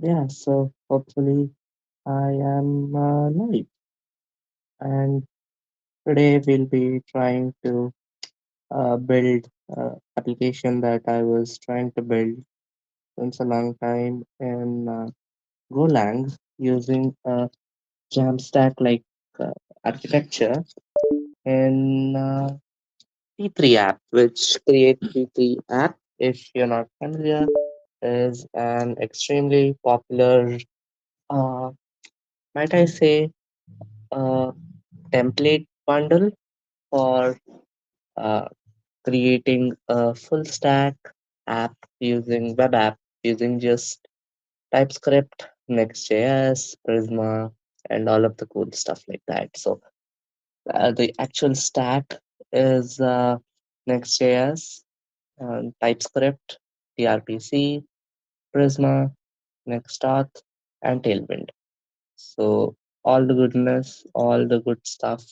Yeah, so hopefully I am live, and today we'll be trying to build application that I was trying to build since a long time in Golang using a Jamstack like architecture in T3 app, which create T3 app. If you're not familiar, is an extremely popular, uh, might I say, uh, template bundle for uh, creating a full stack app using web app using just TypeScript, Next.js, Prisma, and all of the cool stuff like that. So the actual stack is Next.js, TypeScript, gRPC, Prisma, Nextauth, and Tailwind. So all the goodness, all the good stuff,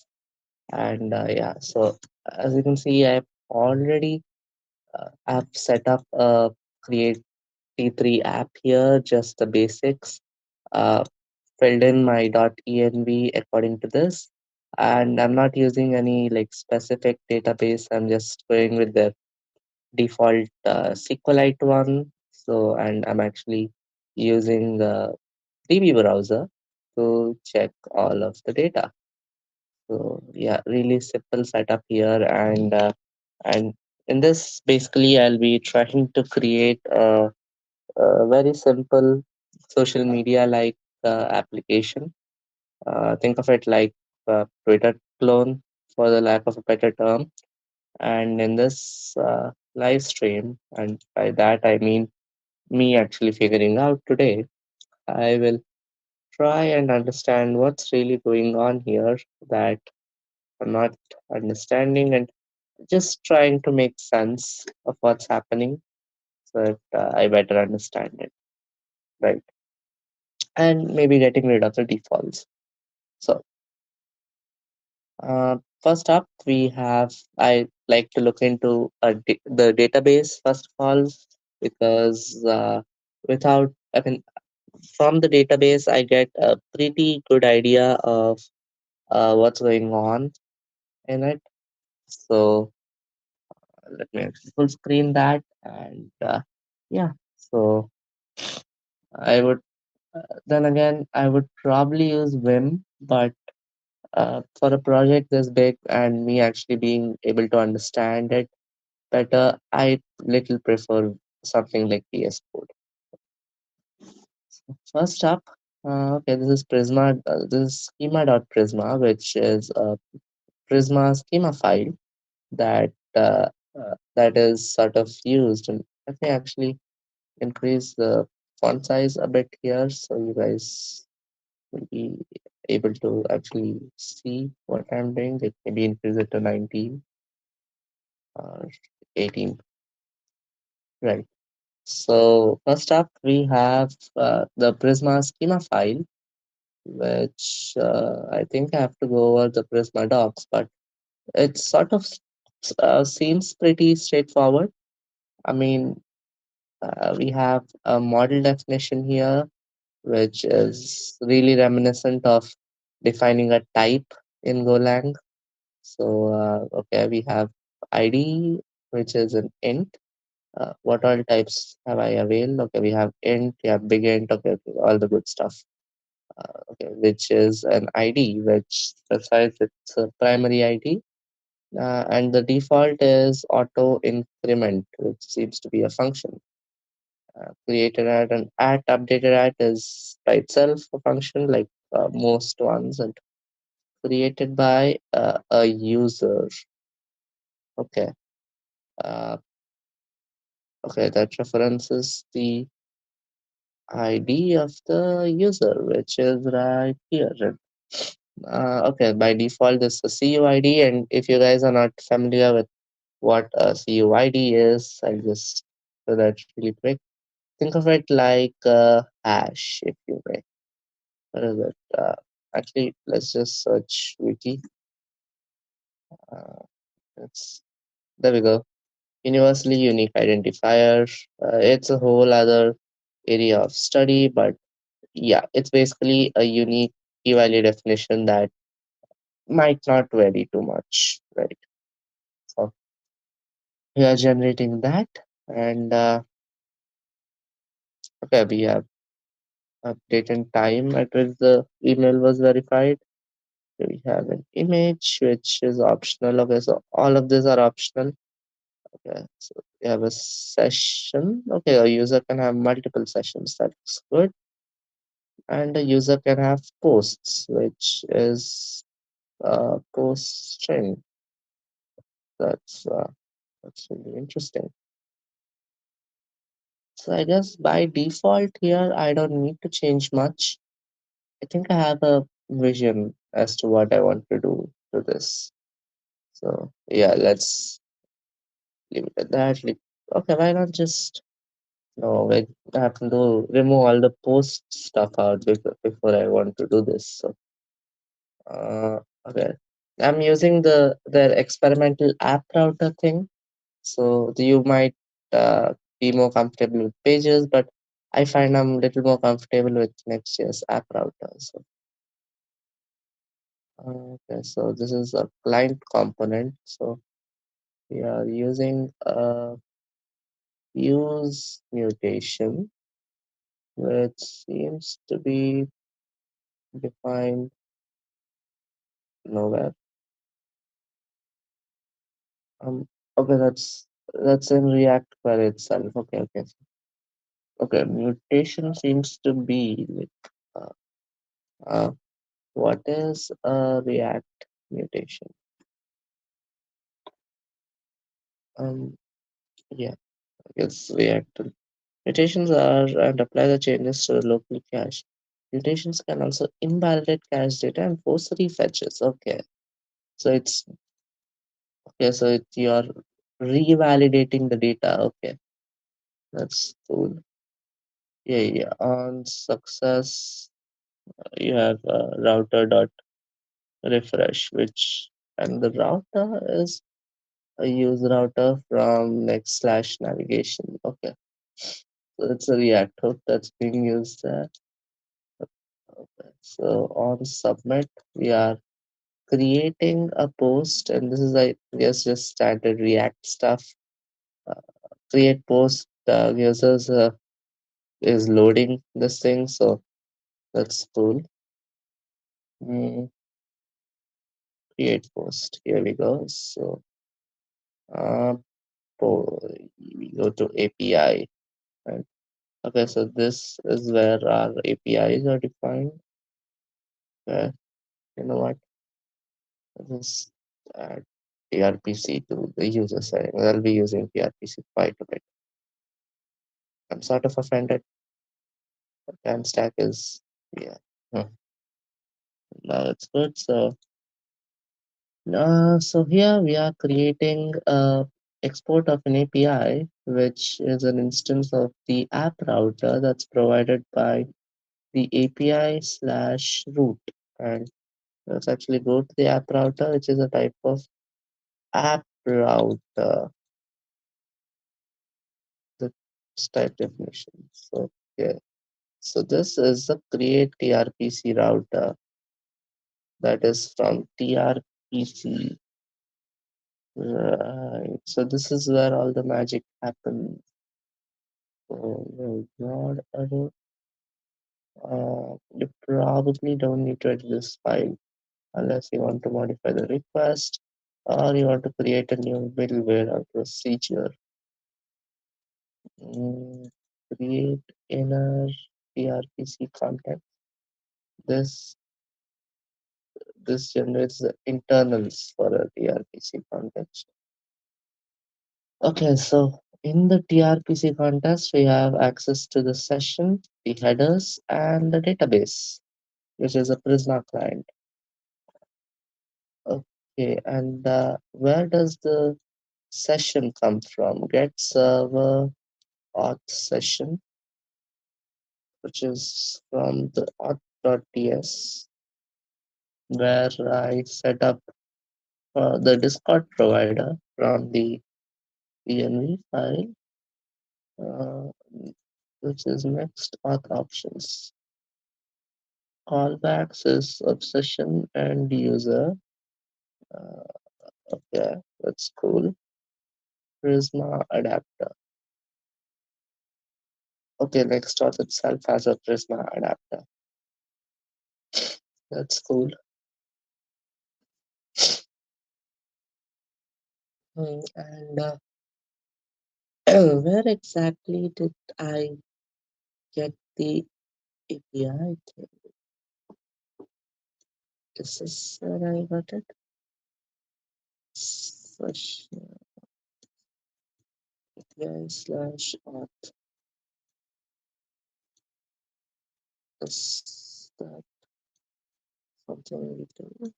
and yeah. So as you can see, I've set up a create T3 app here, just the basics. Uh, Filled in my .env according to this, and I'm not using any like specific database. I'm just going with the default SQLite one. So, and I'm actually using the DB browser to check all of the data. So yeah, really simple setup here, and in this basically I'll be trying to create a very simple social media like application. Think of it like a Twitter clone, for the lack of a better term. And in this live stream, and by that I mean me actually figuring out today, I will try and understand what's really going on here that I'm not understanding, and just trying to make sense of what's happening so that I better understand it, right? And maybe getting rid of the defaults. So, first up, we have I like to look into the database first of all, because without, I mean, from the database, I get a pretty good idea of what's going on in it. So, let me actually full screen that, and yeah. So, I would then again, I would probably use Vim, but for a project this big and me actually being able to understand it better, I little prefer something like VS Code. First up, okay, this is this is schema.prisma, which is a Prisma schema file that that is sort of used. And let me actually increase the font size a bit here so you guys will be able to actually see what I'm doing. It maybe increase it to 19 or 18. Right. So first up, we have the Prisma schema file, which I think I have to go over the Prisma docs, but it sort of seems pretty straightforward. I mean, we have a model definition here, which is really reminiscent of defining a type in Golang. So, okay, we have ID, which is an int. What all types have I availed? Okay, we have int, we have big int, okay, okay, all the good stuff. Okay, which is an ID, which specifies its primary ID. And the default is auto increment, which seems to be a function. Created at and at updated at is by itself a function like most ones, and created by a user. Okay. Uh, okay, that references the ID of the user, which is right here. Okay, by default, this is a CUID, and if you guys are not familiar with what a CUID is, I'll just do that really quick. Think of it like a hash, if you may. What is it? Actually, let's just search wiki. Uh, it's There we go. Universally unique identifier. It's a whole other. area of study, but yeah, it's basically a unique key value definition that might not vary too much, right? So we are generating that, and okay, we have update and time at which the email was verified. We have an image which is optional. Okay, so all of these are optional. Okay, so we have a session. Okay, a user can have multiple sessions. That's good. And a user can have posts, which is post string. That's uh, that's really interesting. So I guess by default here, I don't need to change much. I think I have a vision as to what I want to do to this. So yeah, let's leave it at that. Okay, why not just no? I have to remove all the post stuff out before I want to do this. So okay, I'm using their experimental app router thing. So you might be more comfortable with pages, but I find I'm a little more comfortable with Next.js app router. So okay, so this is a client component. So we are using a use mutation, which seems to be defined nowhere. Um, okay, that's in React query itself. Okay, okay, okay. Mutation seems to be like, uh, what is a React mutation? Um, yeah, it's React. Mutations are and apply the changes to the local cache. Mutations can also invalidate cache data and force refetches. Okay, so it's okay. So you're revalidating the data. Okay, that's cool. Yeah, yeah. On success, you have router dot refresh, which and the router is a use router from next slash navigation. Okay, so it's a React hook that's being used there. Okay. So on submit, we are creating a post, and this is, I guess, just standard React stuff. Uh, Create post, users is loading this thing, so that's cool. Mm, create post. Here we go. So uh, we go to API. Right? Okay, so this is where our APIs are defined. Okay, you know what? Just add PRPC to the user settings. I'll be using PRPC quite a bit. I'm sort of offended. Time stack is yeah. Hmm. Now it's good. So here we are creating a export of an API, which is an instance of the app router that's provided by the API slash root. And let's actually go to the app router, which is a type of app router, the type definition. So yeah. So this is the create TRPC router that is from TRPC. Right. So this is where all the magic happens. Oh my god, you probably don't need to edit this file unless you want to modify the request or you want to create a new middleware or procedure. Mm, create inner TRPC context. This this generates the internals for a TRPC context. Okay, so in the TRPC context, we have access to the session, the headers, and the database, which is a Prisma client. Okay, and where does the session come from? Get server auth session, which is from the auth.ts, where I set up the Discord provider from the env file. Uh, which is next auth options. Callbacks is obsession and user. Uh, okay, that's cool. Prisma adapter. Okay, next auth itself has a Prisma adapter. That's cool. And where exactly did I get the API? Is this where I got it? Session API slash auth. Is that something we do?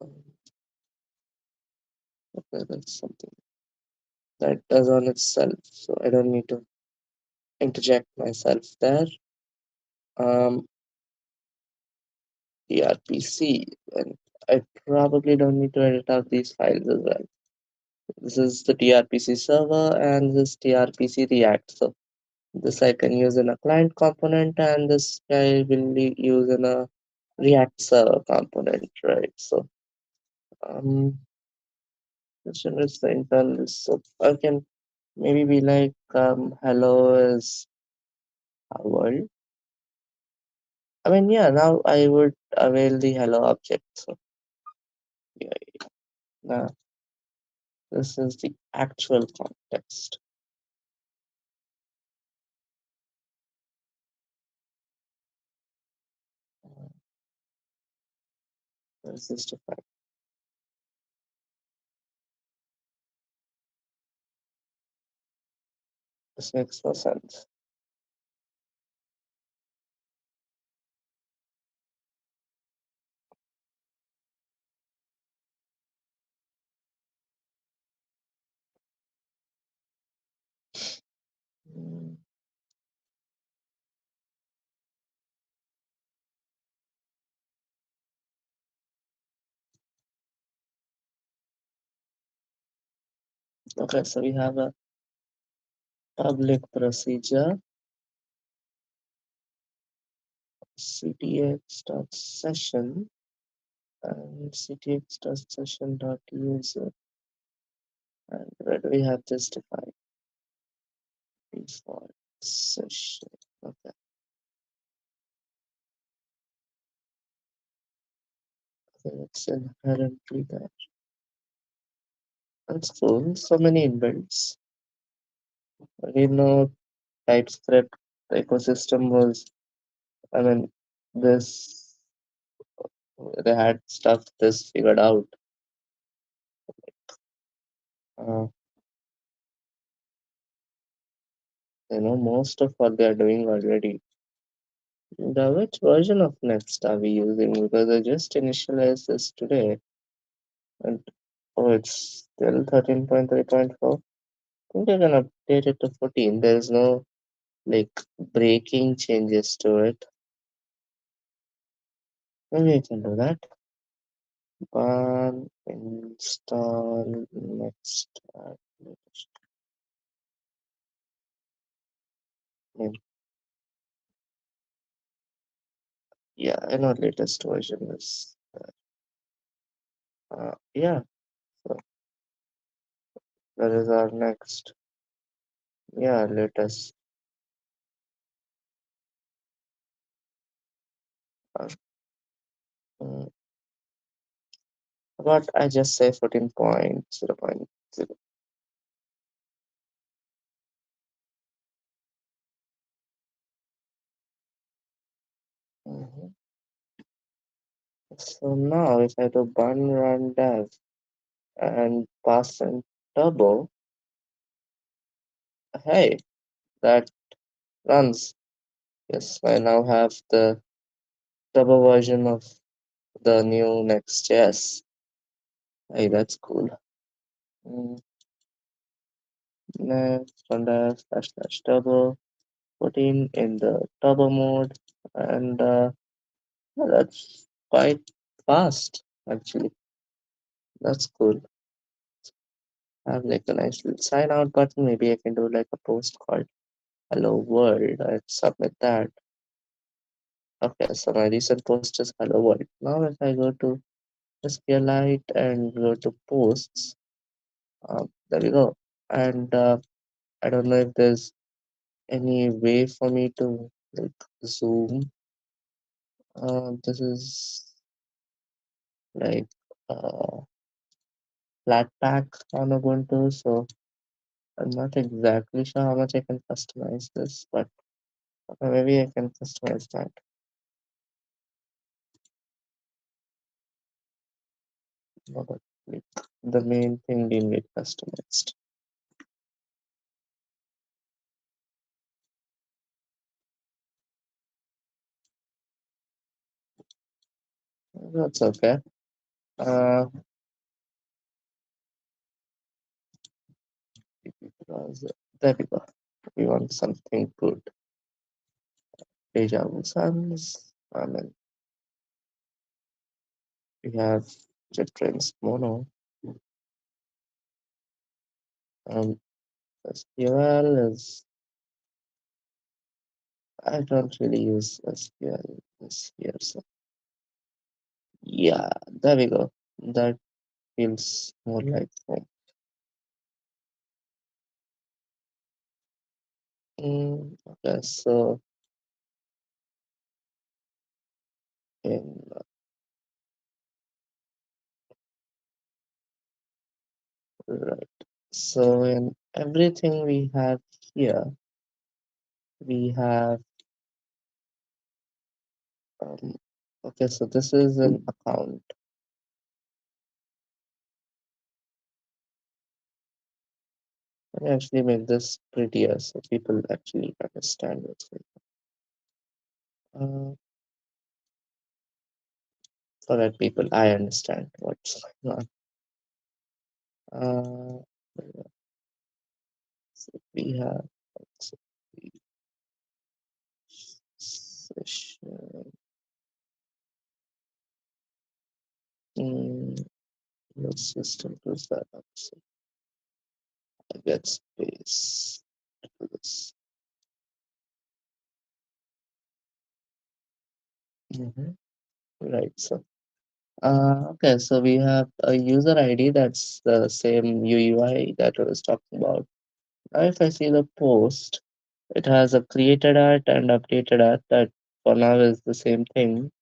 Um, okay, that's something that does on itself. So I don't need to interject myself there. Um, TRPC, and I probably don't need to edit out these files as well. This is the TRPC server and this TRPC React. So this I can use in a client component and this I will use in a React server component, right? So this one is the internal. So I can maybe be like hello is our world. I mean, yeah, now I would avail the hello object. So yeah, now this is the actual context. This is defined. This makes no sense. Mm, Okay, so we have a public procedure ctx.session and ctx.session.user. And where do we have this defined? Default session. Okay, okay, it's inherently there. That's cool. So many inbuilts. I didn't know TypeScript ecosystem was, I mean, this, they had stuff this figured out. Uh, most of what they are doing already. The which version of Next are we using? Because I just initialized this today, and oh, it's still 13.3.4. I think I can update it to 14. There's no like breaking changes to it. Maybe I can do that. Install next. Name. Yeah, I know latest version is. Yeah, so that is our next. Yeah, latest. Uh, mm, but I just say 14.0.0. Mhm. So now if I do bun run dev and pass in turbo, hey, that runs. Yes, I now have the turbo version of the new Next.js. Hey, that's cool. Mm, Next run dev slash turbo, 14 in the turbo mode, and yeah, that's quite fast actually. That's cool. have like a nice little sign out button. Maybe I can do like a post called "Hello World" and submit that. Okay, so my recent post is "Hello World." Now, if I go to SQLite and go to posts, there we go. And I don't know if there's any way for me to like zoom. This is like uh, flat pack on Ubuntu, so I'm not exactly sure how much I can customize this, but maybe I can customize that. No, but like, the main thing didn't get customized. That's okay. Uh, browser. There we go. We want something good. Deja vu Sans. I mean, we have JetBrains Mono. Um, SQL is, I don't really use SQL this year, so yeah, there we go. That feels more like home. Okay, so in right, so in everything we have here, we have um, okay, so this is an account. Let me actually make this prettier so people actually understand what's going on. Forget people, I understand what's going on. So we have so we session. Mm, let's just close that up. So I get space to this. Mhm. Right. So okay. So we have a user ID that's the same UUI that I was talking about. Now, if I see the post, it has a created at and updated at that for now is the same thing.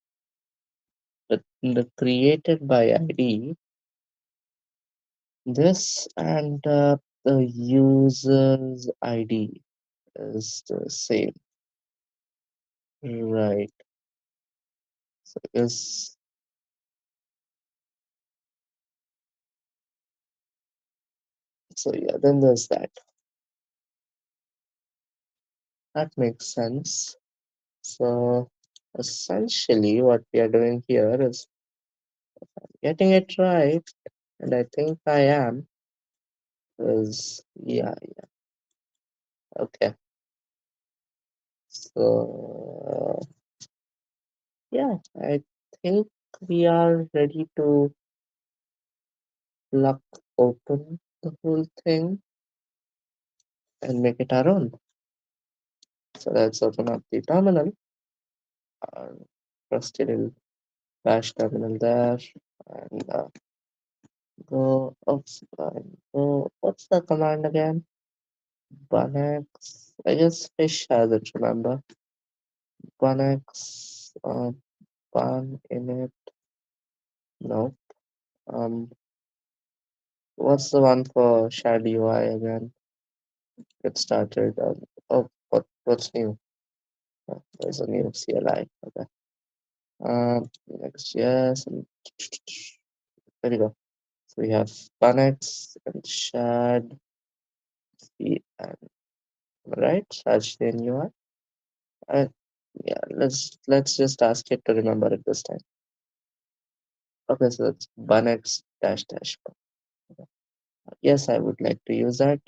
But in the created by ID, this and the user's ID is the same. Right. So is so yeah, then there's that. That makes sense. So essentially what we are doing here is getting it right, and I think I am, is yeah, okay. So yeah, I think we are ready to lock open the whole thing and make it our own. So let's open up the terminal. Trusty little bash terminal there, and go oops, go. What's the command again? Bunex. I guess fish has it. Remember Bunex. Bun init. No. Um. What's the one for shared UI again? Get started. Oh, what's new? Oh, there's a new CLI. Okay. Next, yes. There we go. So we have Bunex and shared and right? Sajden UI. Uh, yeah, let's just ask it to remember it this time. Okay, so it's Bunex dash dash. Yes, I would like to use that.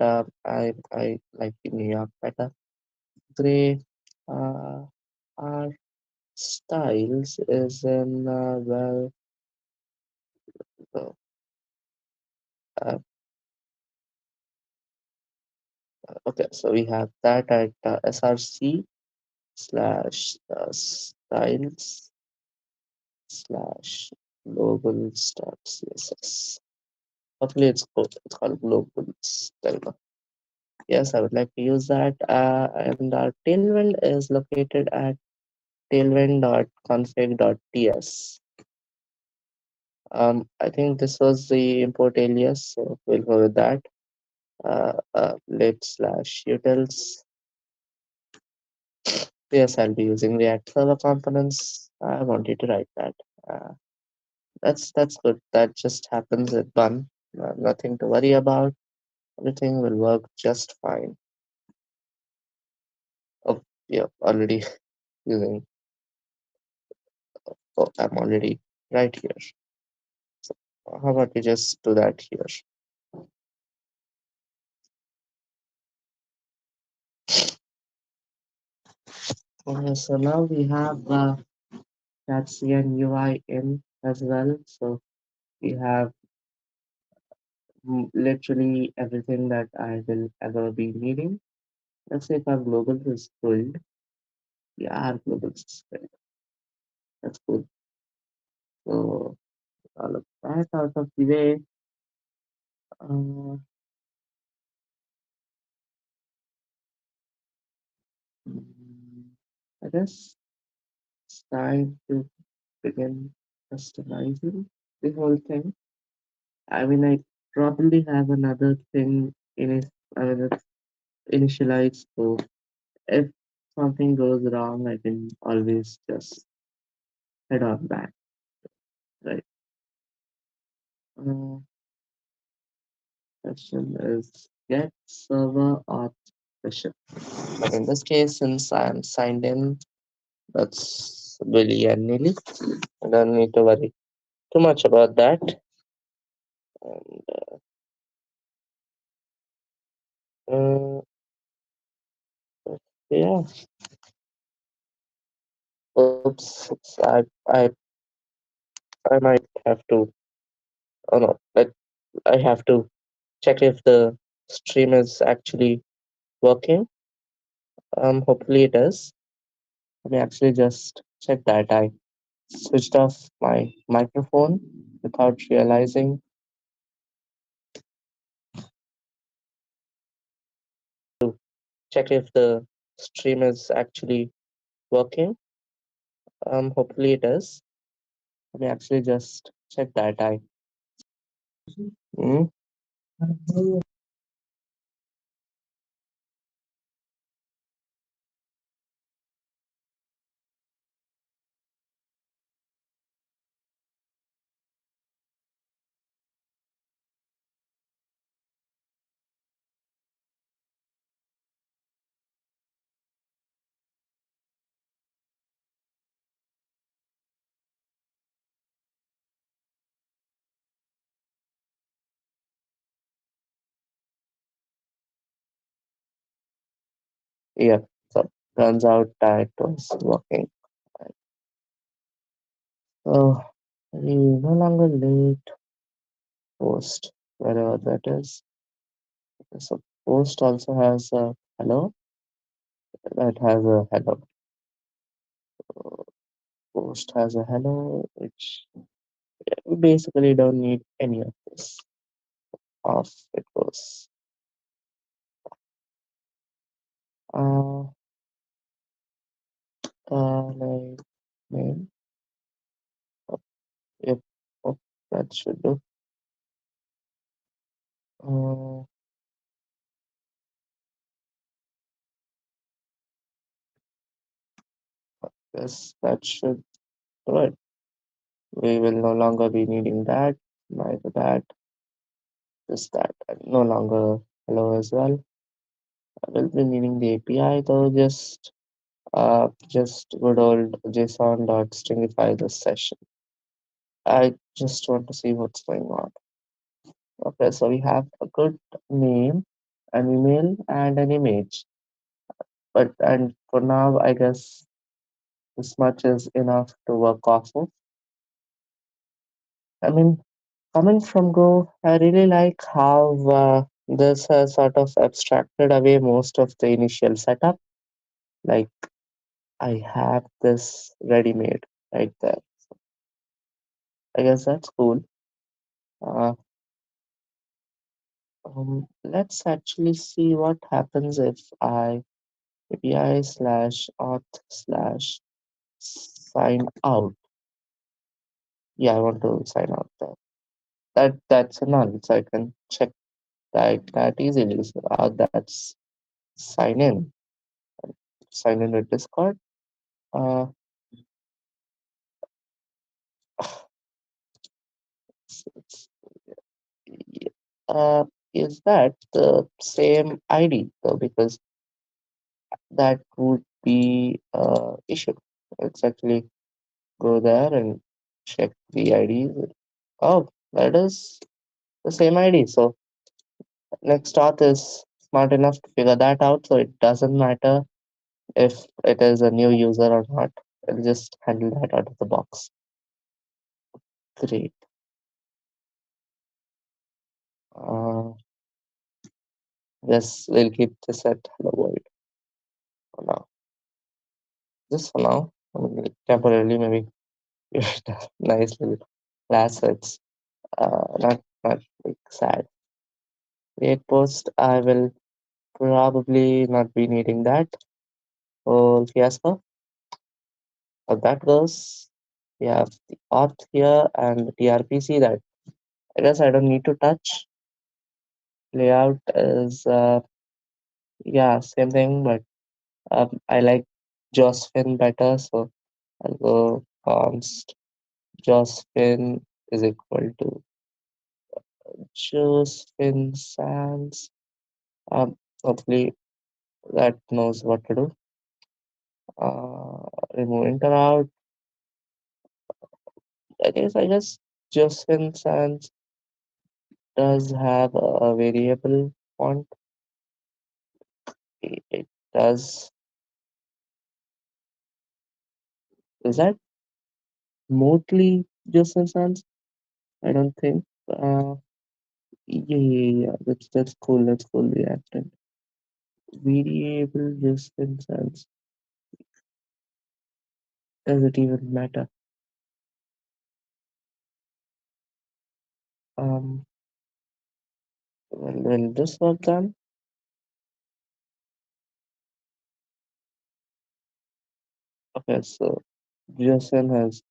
I like the New York better. Gray. Uh, our styles is in well, uh, Okay, so we have that at src slash styles slash globals.css. Hopefully it's called globals. Yes, I would like to use that. And our tailwind is located at tailwind.config.ts. I think this was the import alias, so we'll go with that. Lib slash utils. Yes, I'll be using React Server components. I wanted to write that. Uh, that's good. That just happens with one. Nothing to worry about. Everything will work just fine. Oh, yeah, already using. Oh, I'm already right here. So how about we just do that here? So now we have that CN UI in as well. So we have literally everything that I will ever be needing. Let's say if our global is filled, yeah, our global is filled. That's cool. So all of that out of the way. Uh, mm, I guess it's time to begin customizing the whole thing. I mean, I probably have another thing in it. I mean, it's initialized, so if something goes wrong, I can always just head on back, right? Uh, Question is get server auth session. But in this case, since I am signed in, that's willy and nilly. I don't need to worry too much about that. And uh, yeah, oops, I might have to. Oh no, I have to check if the stream is actually working. Hopefully it is. Let me actually just check that. I switched off my microphone without realizing to check if the stream is actually working. Hopefully it is. Let me actually just check that. I mm, yeah. So turns out that was working. So we no longer late post wherever that is. So post also has a hello. That has a hello. Post has a hello, which we basically don't need any of this. Off it goes. Uh, like name. Oh, yep. Oh, that should do. Uh, yes, that should do it. We will no longer be needing that, neither that, just that. And no longer hello as well. I will be needing the API though, just good old JSON.stringify this session. I just want to see what's going on. Okay, so we have a good name, an email, and an image. But and for now, I guess this much is enough to work off of. I mean, coming from Go, I really like how This has sort of abstracted away most of the initial setup. Like I have this ready made right there. I guess that's cool. Uh, let's actually see what happens if I API slash auth slash sign out. Yeah, I want to sign out there. That's a null, so I can check that easily. So that's sign in. Sign in with Discord. Uh, it's, yeah, is that the same ID though? Because that would be issue. Let's actually go there and check the IDs. Oh, that is the same ID. So next auth is smart enough to figure that out. So it doesn't matter if it is a new user or not. It'll just handle that out of the box. Great. Uh, yes, we'll keep this at hello world for now. Just for now. I mean, like, temporarily, maybe give it a nice little class. So it's not like sad. Create post. I will probably not be needing that whole fiasco. How that goes. We have the auth here and the TRPC that I guess I don't need to touch. Layout is yeah, same thing, but I like Josephine better, so I'll go const Josephine is equal to Josephine sans. Hopefully that knows what to do. Remove enter out. I guess Josephine sans does have a variable font. It does. Is that mostly Josephine sans? I don't think. Yeah. That's cool. That's cool. Reactant variable Josephine sans. Does it even matter? Um, when this was done, okay, so Josephine has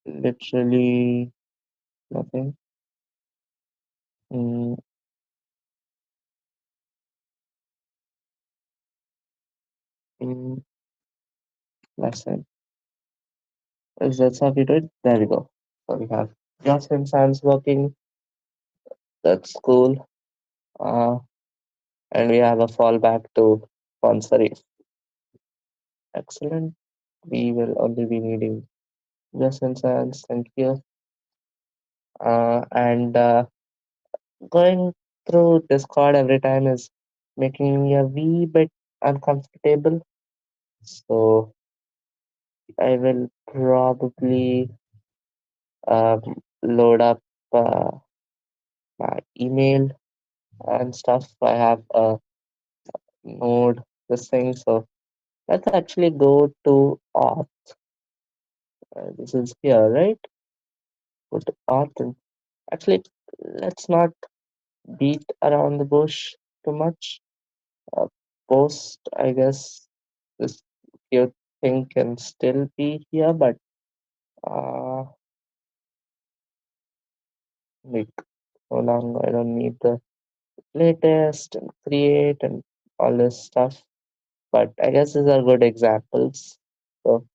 literally nothing. Mm, mm, last time. Is that how we do it? There we go. So we have Josephine sans working. That's cool. Uh, and we have a fallback to Ponsari. Excellent. We will only be needing Josephine sans. Thank you. And going through Discord every time is making me a wee bit uncomfortable. So I will probably load up my email and stuff. I have a node this thing. So let's actually go to auth. This is here, right? Go to auth and actually let's not beat around the bush too much. Uh, post, I guess this cute thing can still be here, but uh, like so long I don't need the latest and create and all this stuff. But I guess these are good examples. So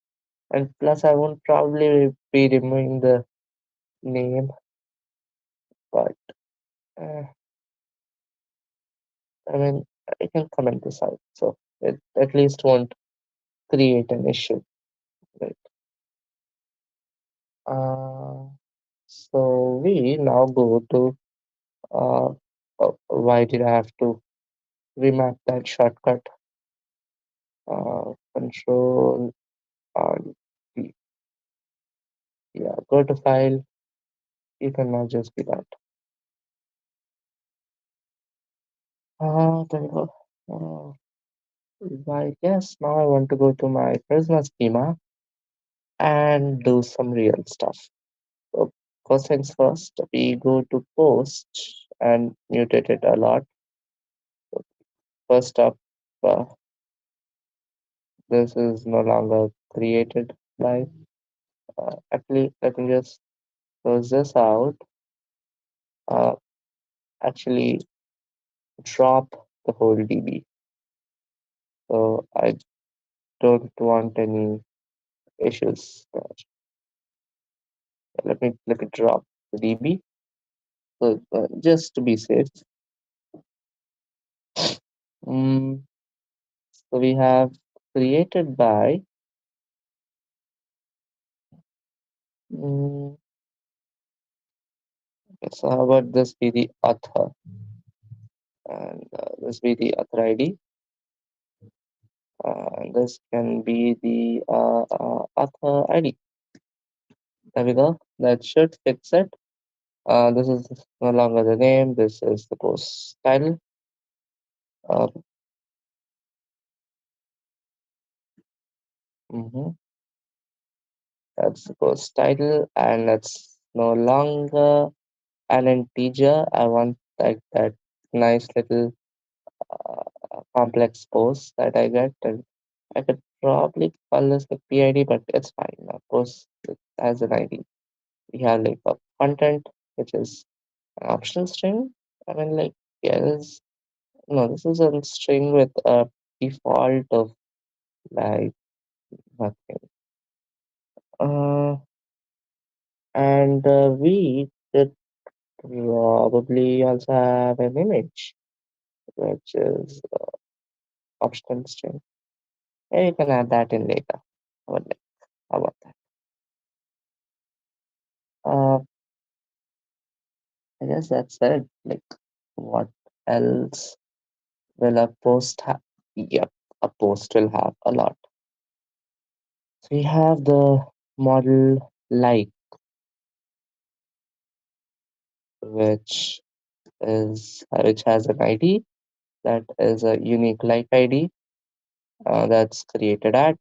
and plus I won't probably be removing the name, but uh, I mean I can comment this out. So it at least won't create an issue, right? Uh, so we now go to uh, why did I have to remap that shortcut? Control D. Yeah, go to file. You can now just be that. There we go. Uh, I guess now I want to go to my Prisma schema and do some real stuff. So first things first, we go to post and mutate it a lot. First up, uh, this is no longer created by. Actually, let me just close this out. Uh, Actually, drop the whole DB. So I don't want any issues. Let me drop the DB. So just to be safe, mm, so we have created by. Mm, so how about this be the author, and this be the author ID. This can be the author ID. There we go. That should fix it. This is no longer the name. This is the post title. Uh, mhm, That's the post title, and it's no longer an integer. I want like that nice little complex post that I get, and I could probably call this the PID, but it's fine. Of course, it has an ID. We have like a content, which is an optional string. I mean, like, yes, no, this is a string with a default of like nothing. Uh, and we could probably also have an image, which is optional string. Yeah, you can add that in later. How about that? Uh, I guess that's it. Like, what else will a post have? Yep, a post will have a lot. So we have the model like, which which has an ID that is a unique like ID that's created at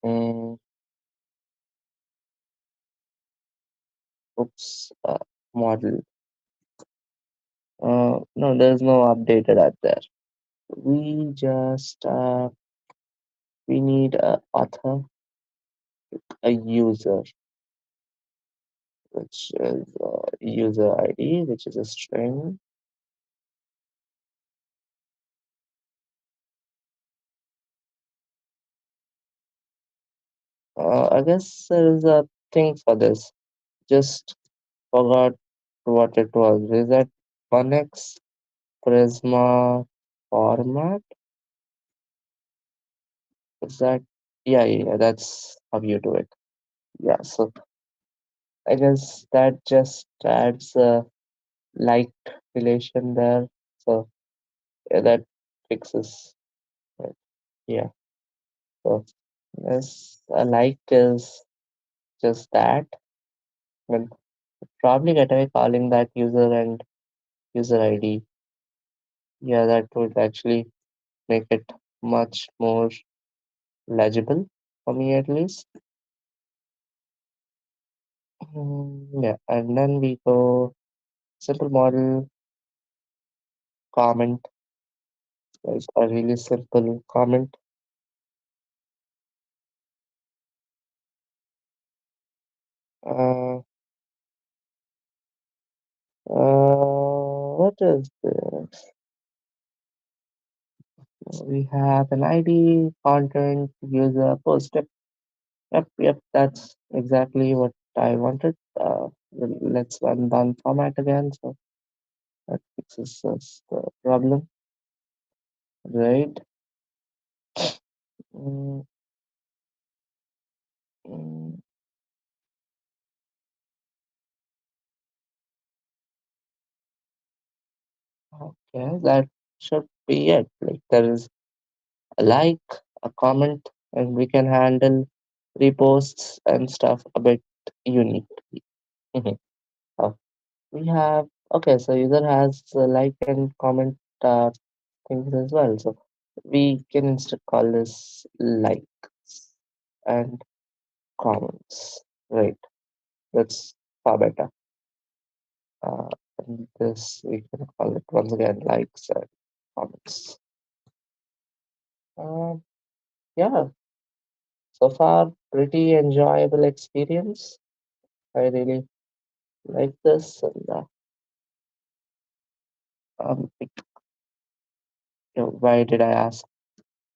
mm, oops model. No, there's no updated at there. We just we need a author, a user, which is user ID, which is a string. I guess there is a thing for this. Just forgot what it was. Is that Connex Prisma format? Is that? Yeah, that's how you do it. Yeah, so I guess that just adds a like relation there. So yeah, that fixes it. Yeah. So yes, a like is just that. We'll probably get away calling that user and user ID. Yeah, that would actually make it much more legible for me at least. Yeah, and then we go simple model comment, like a really simple comment. Uh, what is this? We have an ID, content, user, post. Yep, that's exactly what I wanted. Let's run format again. So that fixes us the problem, right? Mm, mm, okay, that should be it. Like there is a like, a comment, and we can handle reposts and stuff a bit unique. Mhm. Uh, we have Okay, so user has like and comment things as well. So we can instead call this likes and comments. Right, that's far better. Uh, and this we can call it once again likes and comments. Um, yeah, so far pretty enjoyable experience. I really like this, and why did I ask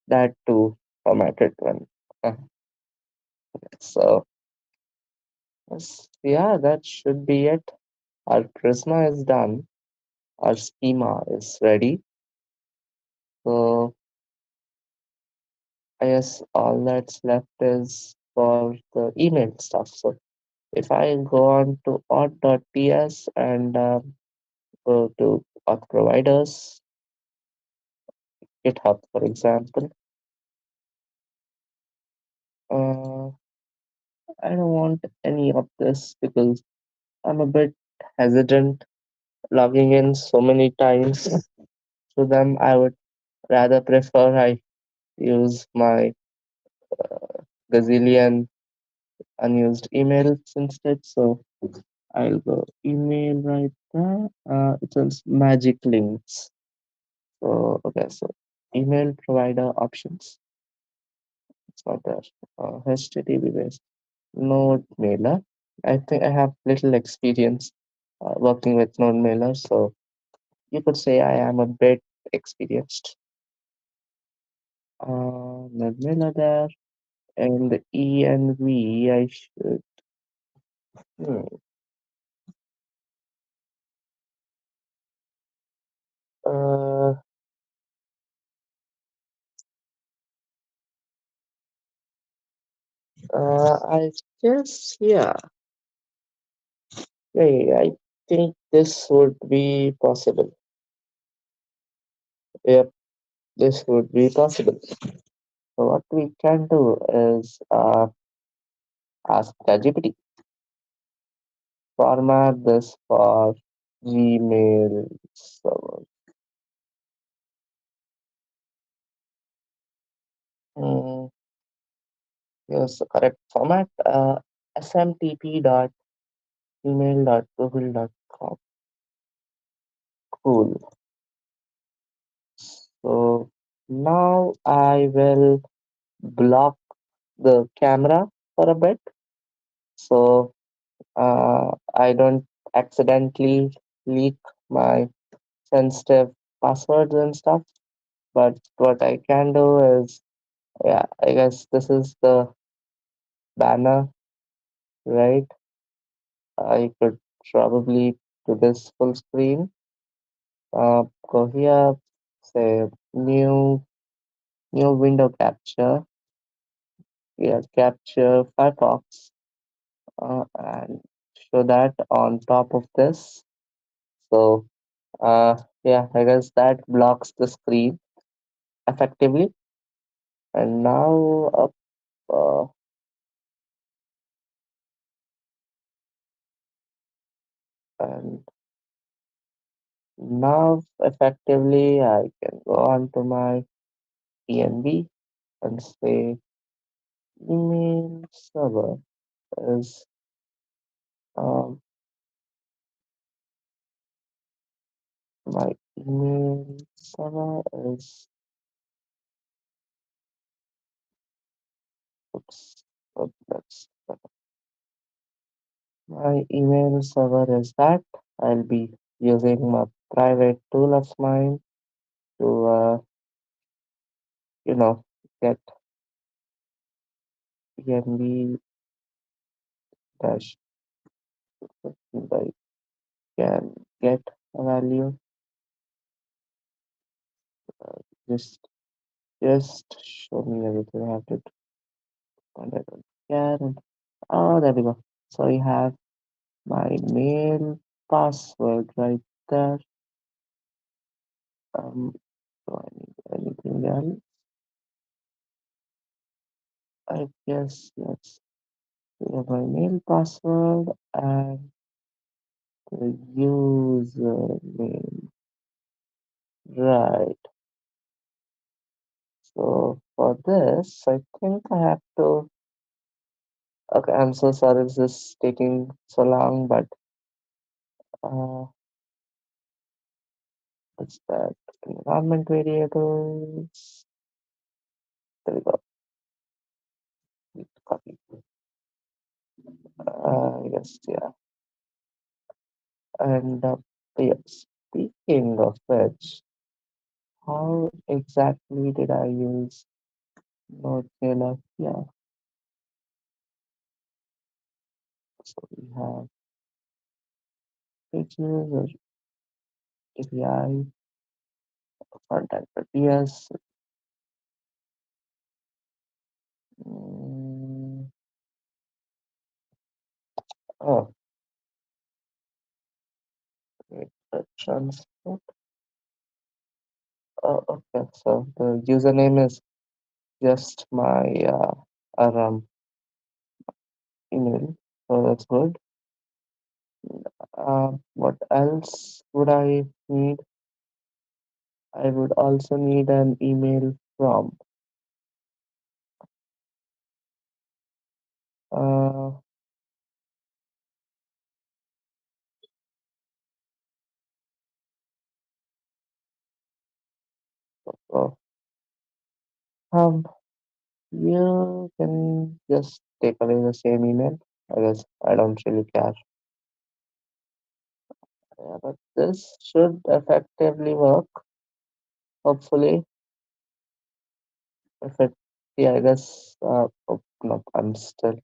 that to format it when? Uh, so yes, yeah, that should be it. Our Prisma is done. Our schema is ready. So I guess all that's left is for the email stuff. So if I go on to auth.ts and go to auth providers, GitHub, for example, uh, I don't want any of this because I'm a bit hesitant logging in so many times to them. I would rather prefer I use my gazillion unused emails instead. So I'll go email right there. It says magic links. So okay, so email provider options. It's not there. HTTP based node mailer. I think I have little experience working with node mailer, so you could say I am a bit experienced. Node mailer there, and the env I should. Hmm, uh, I guess yeah. Yeah, I think this would be possible. Yep, this would be possible. So what we can do is ask ChatGPT, format this for Gmail server. Hmm, here's the correct format. smtp dot email dot google dot com. Cool. So now I will block the camera for a bit. So I don't accidentally leak my sensitive passwords and stuff. But what I can do is, yeah, I guess this is the banner, right? I could probably do this full screen. Go here, say new window capture. Yeah, capture Firefox, and show that on top of this. So, yeah, I guess that blocks the screen effectively. And now and now effectively I can go on to my ENV and say email server is um, my email server is oops, that's my email server is that. I'll be using my private tool of mine to you know get env dash I can get a value. Just just show me everything I have to do. And I don't care. And, oh, there we go. So we have my mail password right there. Do I need anything else? I guess yes. We have my mail password and username. Right. So for this, I think I have to. Okay, I'm so sorry this is taking so long, but uh, what's that? Environment variables. There we go. Copy. Yes, yeah. And yes, speaking of which, how exactly did I use Node.js? Yeah, so we have pages or API, front-end APIs. Mm, oh, wait, transport. Oh, okay. So the username is just my email. So that's good. What else would I need? I would also need an email from. Uh, oh, um, you can just take away the same email. I guess I don't really care. Yeah, but this should effectively work. Hopefully, if it, yeah, I guess. Oh, no, I'm still.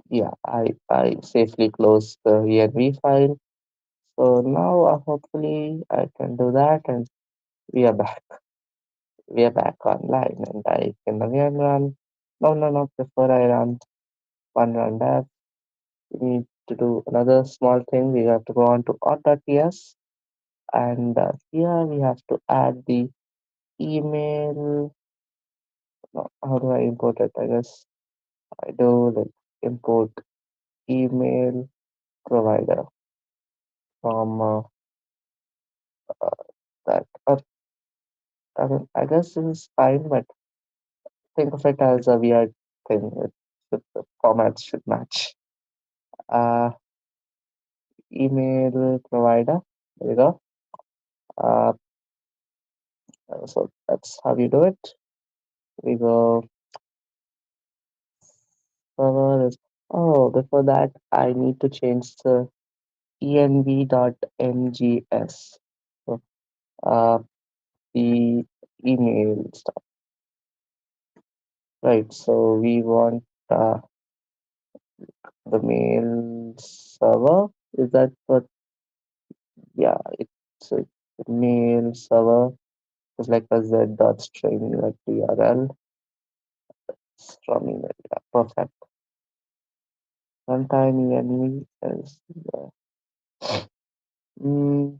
Yeah, I safely closed the env file. So now hopefully I can do that, and we are back. We are back online, and I can again run. No, no, no. Before I run one run that, we need to do another small thing. We have to go on to auth.ts, and here we have to add the email. No, how do I import it? I guess I do like import email provider from that. I mean, I guess this is fine, but think of it as a weird thing. The formats should match. Uh, email provider. There we go. Uh, so that's how you do it. We go server is. Oh, before that, I need to change the env.mgs. So, the email stuff, right? So we want the mail server. Is that what? Yeah, it's a mail server. It's like a z dot string like URL from email. Yeah, perfect. Runtime env is mm,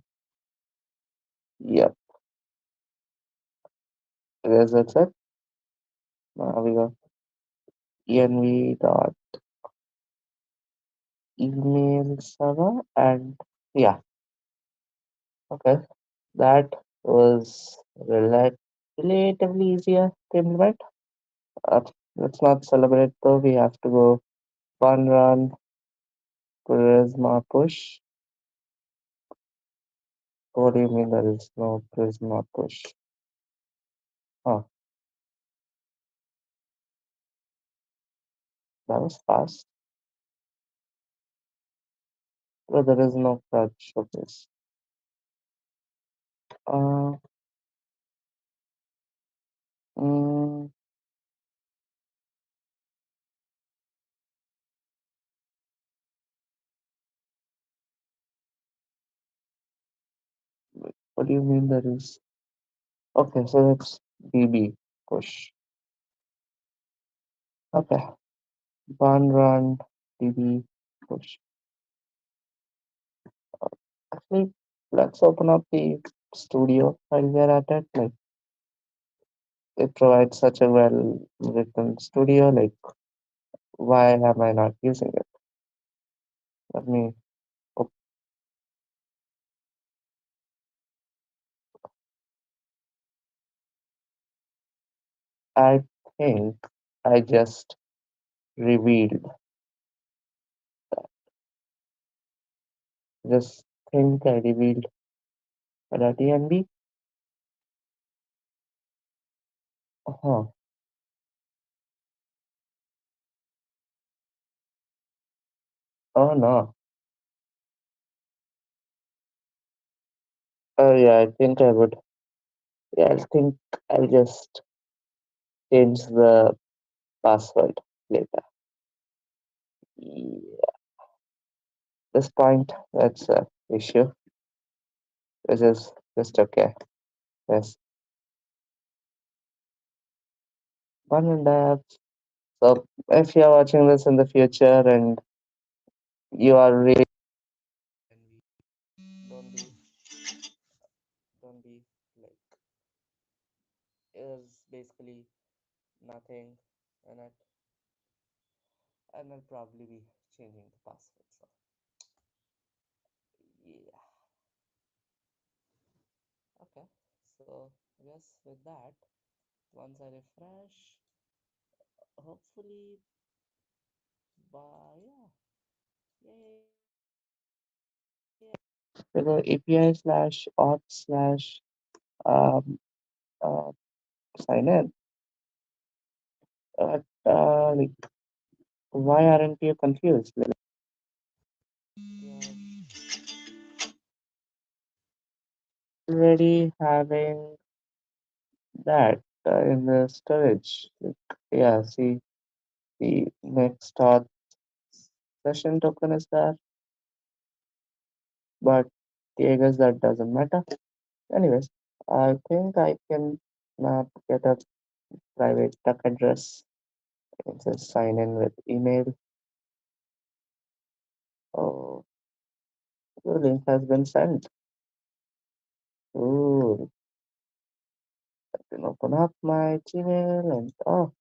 yep. I guess that's it. Now we go env dot email server and yeah, okay. That was relatively easier to implement. Uh, let's not celebrate though. We have to go one run Prisma push. What do you mean there is no Prisma push? Oh, that was fast. But there is no touch of this. Uh, mm, what do you mean there is? Okay, so that's DB push. Okay, one run DB push. Actually, let's open up the studio while we're at it. Like, it provides such a well written studio. Like, why am I not using it? Let me I think I just revealed, just think I revealed that ENB. Huh. Oh no. Oh yeah, I think I would. Yeah, I think I'll just change the password later. Yeah, this point, that's a issue, which is just okay. Yes, one and a half. So if you're watching this in the future and you are really don't be don't be like is basically nothing in it, and I'll probably be changing the password. So yeah, okay. So I guess with that, once I refresh, hopefully by yeah, with the API slash auth slash um uh sign in. Like, why aren't you confused? Like, you're already having that in the storage. Like, yeah, see, the next auth session token is there, but yeah, I guess that doesn't matter. Anyways, I think I can get a private duck address. I can just sign in with email. Oh, the link has been sent. Ooh, I can open up my Gmail and oh,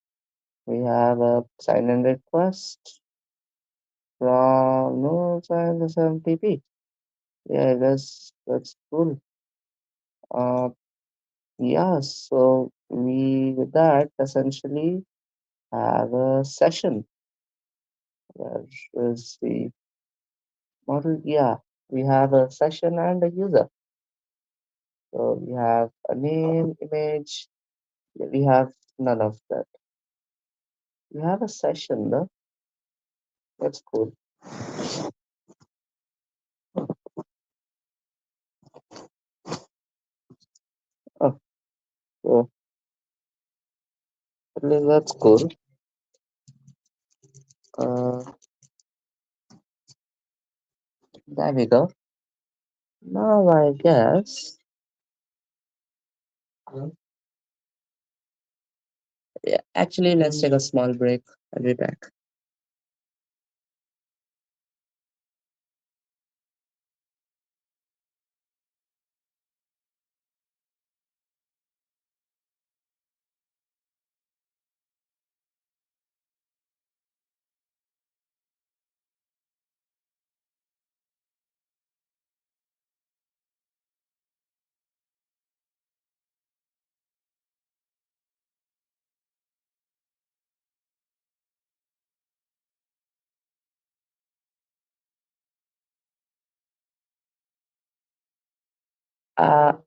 we have a sign in request from no sign the SMTP. Yeah, I guess that's cool. Uh, yeah, so we with that essentially have a session. Where is the model? Yeah, we have a session and a user. So we have a name, image. We have none of that. We have a session though. That's cool. Oh, so at least that's cool. Uh, there we go. Now I guess. Yeah, actually, let's take a small break. I'll be back.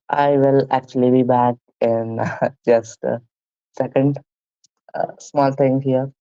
I will actually be back in just a second. Small thing here.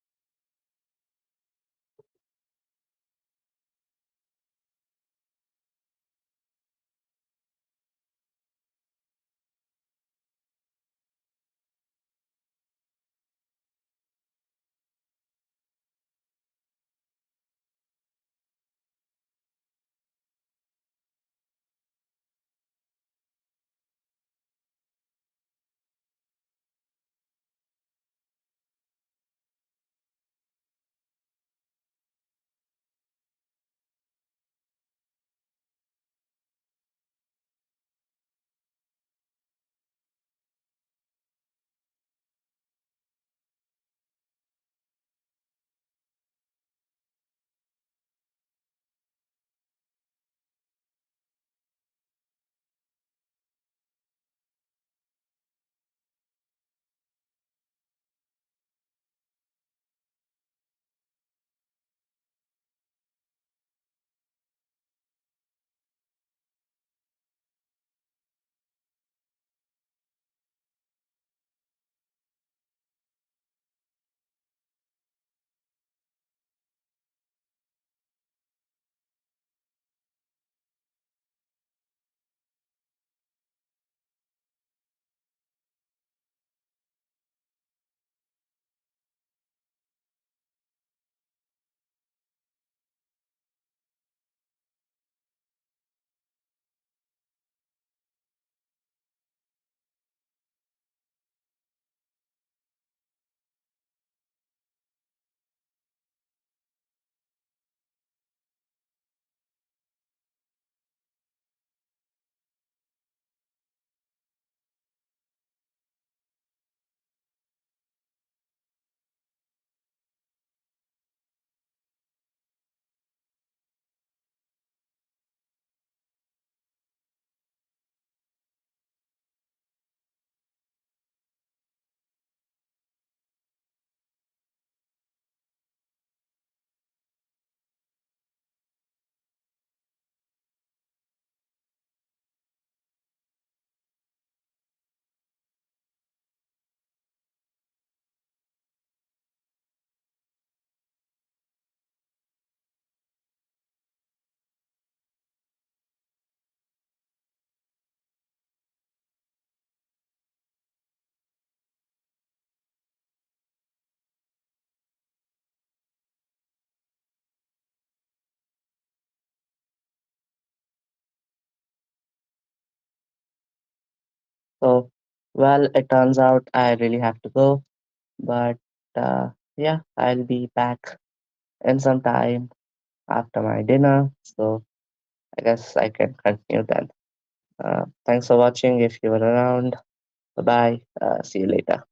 So, well, it turns out I really have to go, but yeah, I'll be back in some time after my dinner. So, I guess I can continue then. Thanks for watching if you were around. Bye bye. See you later.